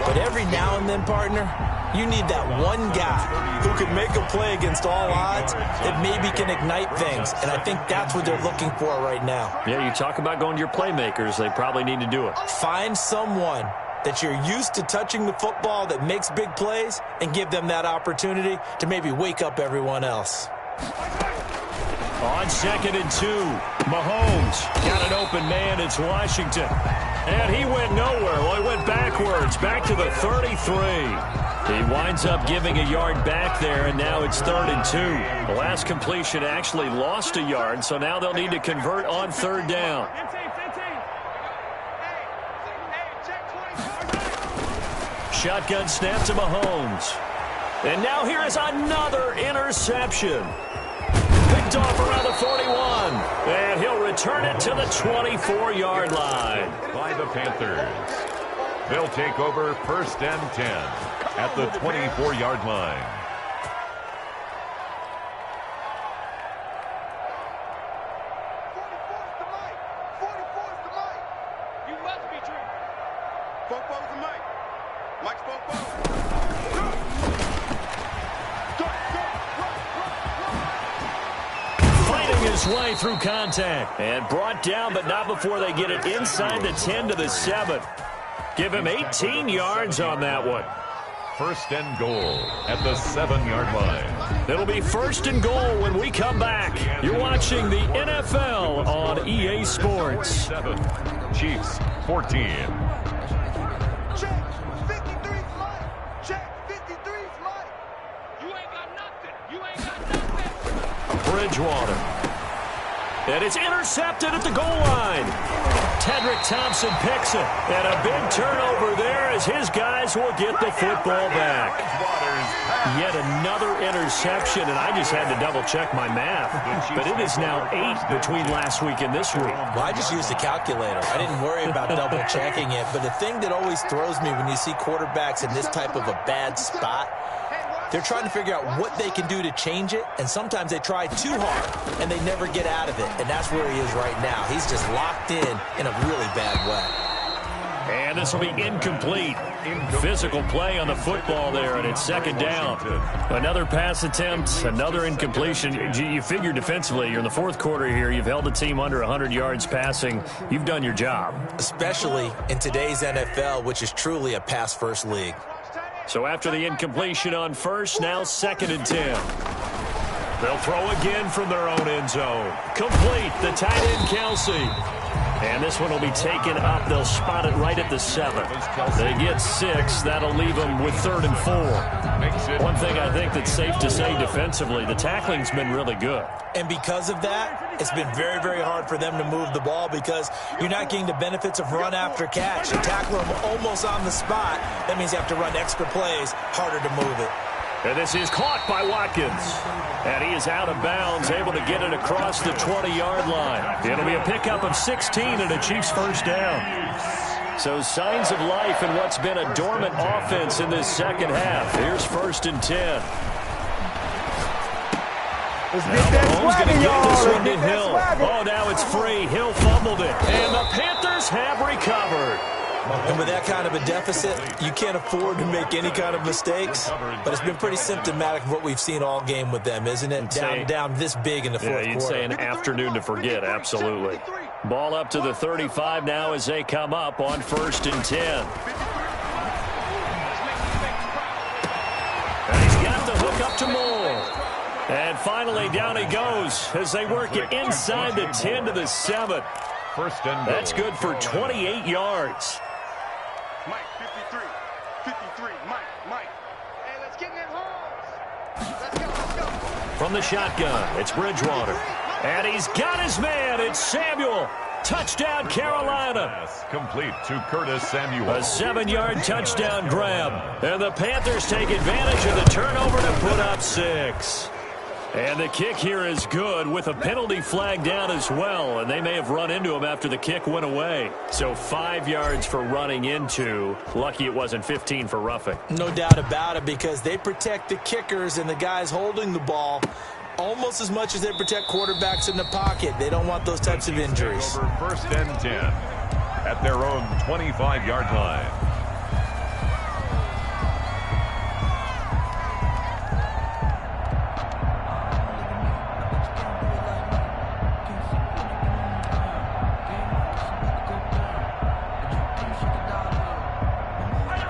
But every now and then, partner, you need that one guy who can make a play against all odds that maybe can ignite things. And I think that's what they're looking for right now. Yeah, you talk about going to your playmakers. They probably need to do it. Find someone that you're used to touching the football that makes big plays and give them that opportunity to maybe wake up everyone else. On 2nd and 2, Mahomes got an open man. It's Washington. And he went nowhere. Well, he went backwards, back to the 33. He winds up giving a yard back there, and now it's 3rd and 2. The last completion actually lost a yard, so now they'll need to convert on 3rd down. Shotgun snap to Mahomes. And now here is another interception. Picked off around the 41. And he'll return it to the 24-yard line. By the Panthers. They'll take over 1st and 10 at the 24-yard line. You must be dreaming. Fofo's the Mike. Mike's Fofo. Fighting his way through contact. And brought down, but not before they get it inside the 10 to the 7. Give him 18 yards on that one. 1st and goal at the 7-yard line. It'll be 1st and goal when we come back. You're watching the NFL on EA Sports. 7, Chiefs 14. Check 53's Mike. Check 53's Mike. You ain't got nothing. You ain't got nothing. Bridgewater. And it's intercepted at the goal line. Tedrick Thompson picks it. And a big turnover there as his guys will get the football back. Yet another interception, and I just had to double-check my math. But it is now 8 between last week and this week. Well, I just used a calculator. I didn't worry about double-checking it. But the thing that always throws me when you see quarterbacks in this type of a bad spot, they're trying to figure out what they can do to change it, and sometimes they try too hard, and they never get out of it. And that's where he is right now. He's just locked in a really bad way. And this will be incomplete. Physical play on the football there, and it's second down. Another pass attempt, another incompletion. You figure defensively, you're in the fourth quarter here. You've held the team under 100 yards passing. You've done your job. Especially in today's NFL, which is truly a pass-first league. So after the incompletion on first, now 2nd and 10. They'll throw again from their own end zone. Complete, the tight end, Kelsey. And this one will be taken up. They'll spot it right at the 7. They get 6. That'll leave them with 3rd and 4. One thing I think that's safe to say defensively, the tackling's been really good. And because of that, it's been very, very hard for them to move the ball because you're not getting the benefits of run after catch. You tackle them almost on the spot. That means you have to run extra plays, harder to move it. And this is caught by Watkins. And he is out of bounds, able to get it across the 20-yard line. It'll be a pickup of 16 and a Chiefs first down. So signs of life in what's been a dormant offense in this second half. Here's 1st and 10. Mahomes going to get this one to Hill. Oh, now it's free. Hill fumbled it. And the Panthers have recovered. And with that kind of a deficit, you can't afford to make any kind of mistakes. But it's been pretty symptomatic of what we've seen all game with them, isn't it? Down this big in the fourth quarter. Yeah, you'd say an afternoon to forget, absolutely. Ball up to the 35 now as they come up on 1st and 10. And he's got the hook up to Moore. And finally, down he goes as they work it inside the 10 to the 7. First and goal. That's good for 28 yards. Mike, 53, Mike. Hey, let's get in that holes. Let's go. From the shotgun, it's Bridgewater. And he's got his man. It's Samuel. Touchdown, Carolina. Pass complete to Curtis Samuel. A 7-yard touchdown grab. And the Panthers take advantage of the turnover to put up 6. And the kick here is good with a penalty flag down as well. And they may have run into him after the kick went away. So 5 yards for running into. Lucky it wasn't 15 for roughing. No doubt about it, because they protect the kickers and the guys holding the ball almost as much as they protect quarterbacks in the pocket. They don't want those types of injuries. Over 1st and 10 at their own 25-yard line.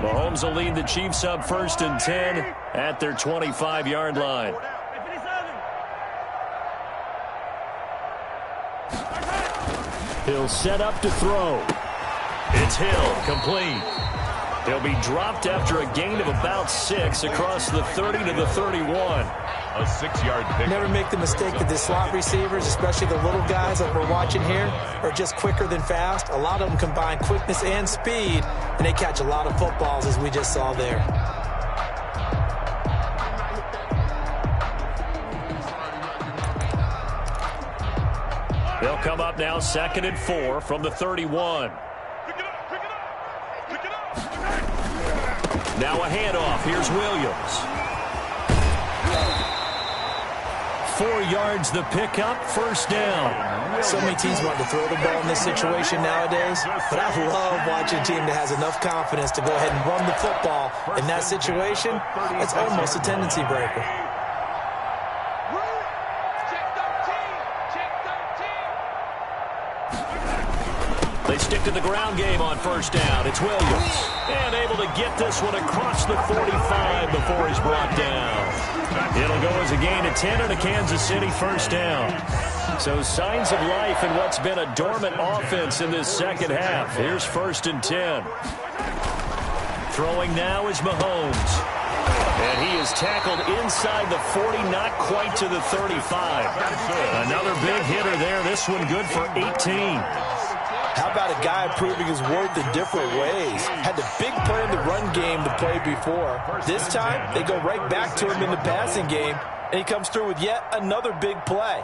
Mahomes will lead the Chiefs up 1st and 10 at their 25-yard line. He'll set up to throw. It's Hill, complete. He'll be dropped after a gain of about 6 across the 30 to the 31. A 6-yard pick. Never make the mistake that the slot receivers, especially the little guys like we're watching here, are just quicker than fast. A lot of them combine quickness and speed, and they catch a lot of footballs, as we just saw there. They'll come up now 2nd and 4 from the 31. Now a handoff. Here's Williams. 4 yards the pickup, 1st down. So many teams want to throw the ball in this situation nowadays, but I love watching a team that has enough confidence to go ahead and run the football. In that situation, it's almost a tendency breaker. They stick to the ground game on 1st down. It's Williams. And able to get this one across the 45 before he's brought down. It'll go as a gain of 10 and a Kansas City 1st down. So signs of life in what's been a dormant offense in this second half. Here's 1st and 10. Throwing now is Mahomes. And he is tackled inside the 40, not quite to the 35. Another big hitter there. This one good for 18. How about a guy proving his worth in different ways? Had the big play in the run game to play before. This time, they go right back to him in the passing game, and he comes through with yet another big play.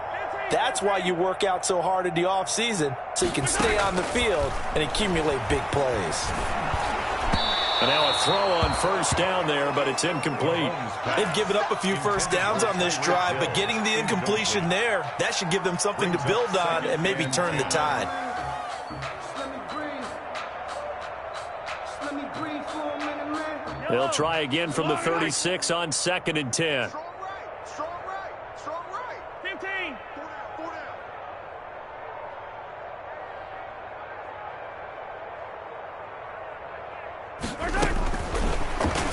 That's why you work out so hard in the offseason, so you can stay on the field and accumulate big plays. And now a throw on 1st down there, but it's incomplete. They've given up a few 1st downs on this drive, but getting the incompletion there, that should give them something to build on and maybe turn the tide. They'll try again from the 36 on 2nd and 10. Strong right. Strong right. Strong right. 15. Four down.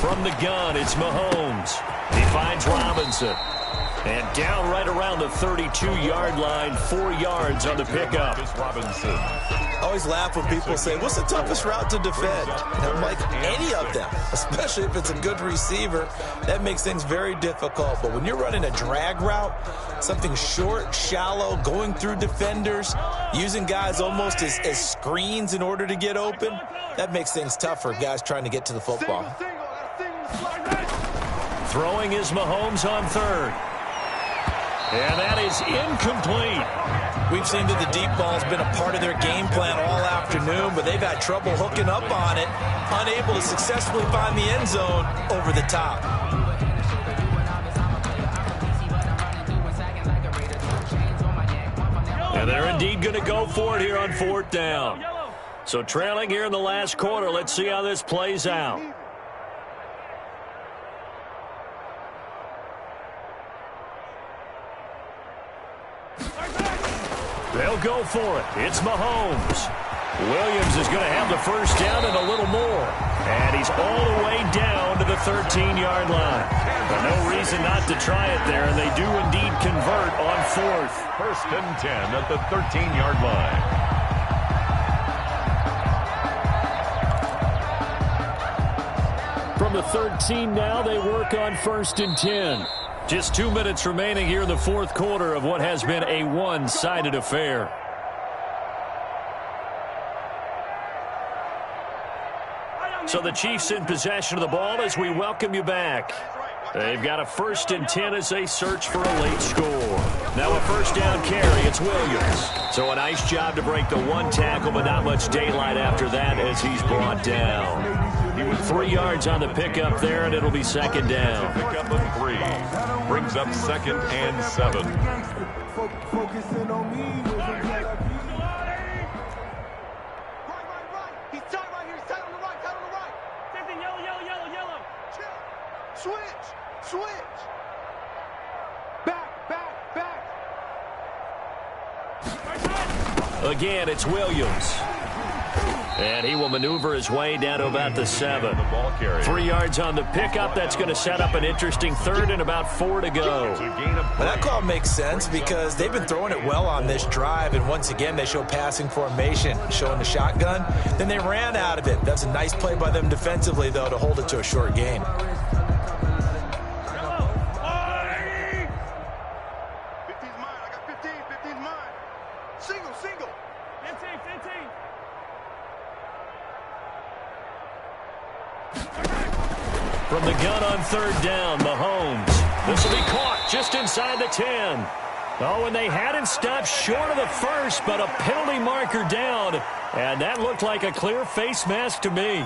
From the gun, it's Mahomes. He finds Robinson. And down right around the 32-yard line, 4 yards on the pickup. Robinson. I always laugh when people say, what's the toughest route to defend? And I'm like, any of them, especially if it's a good receiver. That makes things very difficult. But when you're running a drag route, something short, shallow, going through defenders, using guys almost as screens in order to get open, that makes things tough for guys trying to get to the football. Throwing is Mahomes on 3rd. And that is incomplete. We've seen that the deep ball's been a part of their game plan all afternoon, but they've had trouble hooking up on it, unable to successfully find the end zone over the top. And they're indeed going to go for it here on 4th down. So trailing here in the last quarter, let's see how this plays out. They'll go for it. It's Mahomes. Williams is going to have the first down and a little more. And he's all the way down to the 13-yard line. But no reason not to try it there, and they do indeed convert on 4th. 1st and 10 at the 13-yard line. From the 13 now, they work on 1st and 10. Just 2 minutes remaining here in the 4th quarter of what has been a one-sided affair. So the Chiefs in possession of the ball as we welcome you back. They've got a 1st and 10 as they search for a late score. Now a first down carry, it's Williams. So a nice job to break the one tackle, but not much daylight after that as he's brought down. 3 yards on the pickup there, and it'll be 2nd down. Pickup of 3. Brings up 2nd and 7. Focusing on me. Right. He's tight right here. He's tight on the right. Tight on the right. Same thing. Yellow. Chill. Switch. Back. Again, it's Williams. And he will maneuver his way down to about the 7. 3 yards on the pickup. That's going to set up an interesting 3rd and about 4 to go. Well, that call makes sense because they've been throwing it well on this drive, and once again they show passing formation, showing the shotgun. Then they ran out of it. That's a nice play by them defensively, though, to hold it to a short gain. 15's mine. I got 15. 15's mine. Single. 15. From the gun on 3rd down, Mahomes. This will be caught just inside the 10. Oh, and they had him stopped short of the first, but a penalty marker down. And that looked like a clear face mask to me.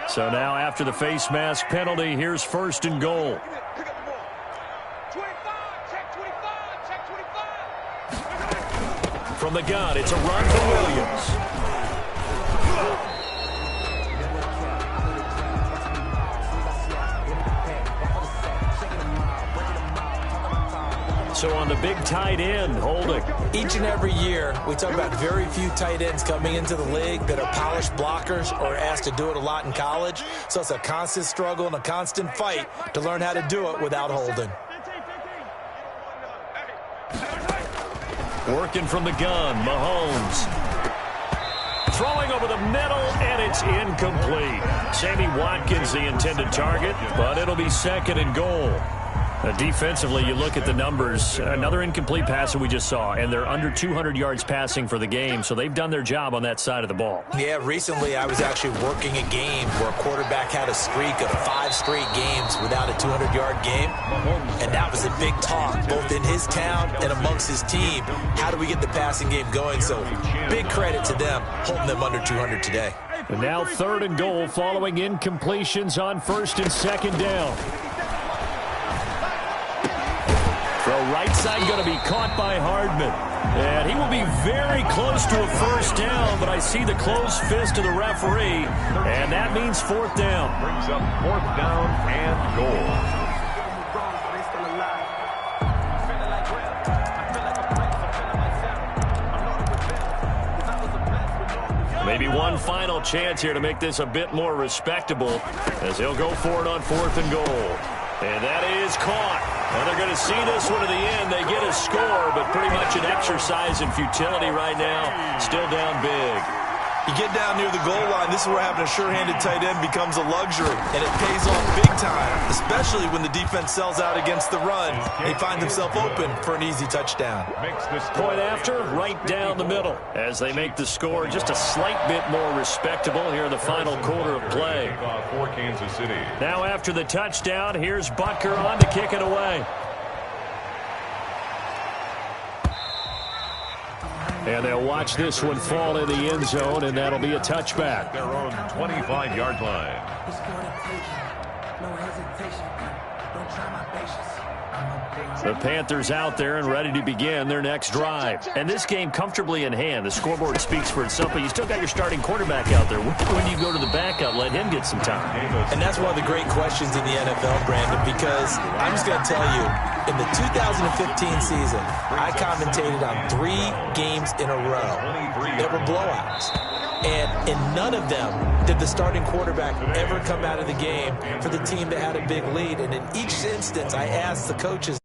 So now after the face mask penalty, here's 1st and goal. Pick up the ball. 25. Check 25. From the gun, it's a run for Williams. So on the big tight end, holding. Each and every year, we talk about very few tight ends coming into the league that are polished blockers or asked to do it a lot in college. So it's a constant struggle and a constant fight to learn how to do it without holding. Working from the gun, Mahomes. Throwing over the middle, and it's incomplete. Sammy Watkins, the intended target, but it'll be 2nd and goal. Defensively, you look at the numbers. Another incomplete pass that we just saw, and they're under 200 yards passing for the game, so they've done their job on that side of the ball. Yeah, recently I was actually working a game where a quarterback had a streak of 5 straight games without a 200-yard game, and that was a big talk, both in his town and amongst his team. How do we get the passing game going? So big credit to them, holding them under 200 today. And now 3rd and goal following incompletions on 1st and 2nd down. Throw right Right side going to be caught by Hardman. And he will be very close to a first down, but I see the closed fist of the referee, and that means fourth down. Brings up fourth down and goal. Maybe one final chance here to make this a bit more respectable as he'll go for it on fourth and goal. And that is caught. And they're going to see this one to the end. They get a score, but pretty much an exercise in futility right now. Still down big. You get down near the goal line, this is where having a sure-handed tight end becomes a luxury, and it pays off big time, especially when the defense sells out against the run. They find themselves open for an easy touchdown. Point after, right down the middle, as they make the score just a slight bit more respectable here in the final quarter of play. For Kansas City. Now after the touchdown, here's Butker on to kick it away. And they'll watch this one fall in the end zone, and that'll be a touchback. Their own 25-yard line. The Panthers out there and ready to begin their next drive. And this game comfortably in hand. The scoreboard speaks for itself, but you still got your starting quarterback out there. When do you go to the backup, let him get some time? And that's one of the great questions in the NFL, Brandon, because I'm just going to tell you, in the 2015 season, I commentated on 3 games in a row that were blowouts. And in none of them did the starting quarterback ever come out of the game for the team that had a big lead. And in each instance, I asked the coaches,